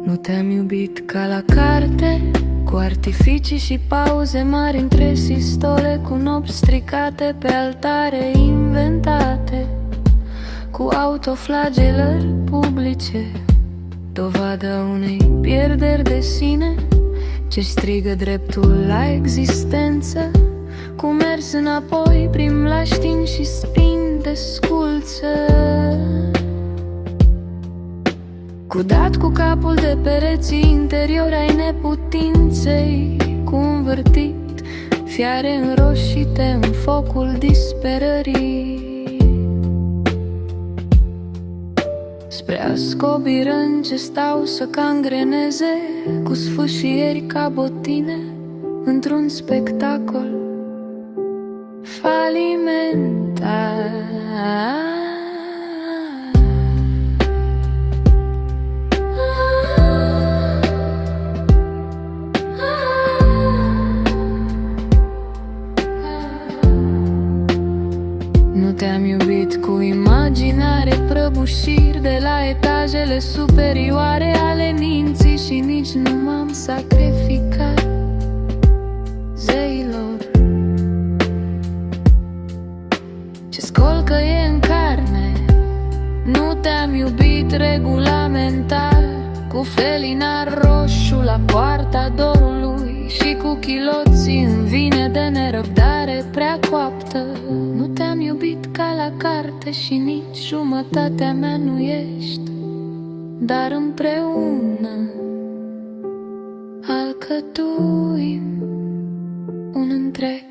Nu te-am iubit ca la carte, cu artificii și pauze mari între sistole, cu nopți stricate pe altare inventate, cu autoflagelări publice, dovada unei pierderi de sine, ce strigă dreptul la existență, cu mers înapoi prin mlaștini și spin de sculță, cu dat cu capul de pereții interiori ai neputinței, cu învârtit fiare înroșite în focul disperării, spre ascobirâni ce stau să cangreneze, cu sfâșieri ca botine într-un spectacol falimentar. Nu te-am iubit cu imaginare, prăbușiri de la etajele superioare ale minții, și nici nu m-am sacrificat zeilor ce scolcăie în carne. Nu te-am iubit regulamentar, cu felinar roșu la poarta dorului și cu chiloții în vine de nerăbdare prea coaptă. Nu te-am iubit ca la carte și nici jumătatea mea nu ești, dar împreună alcătuim un întreg.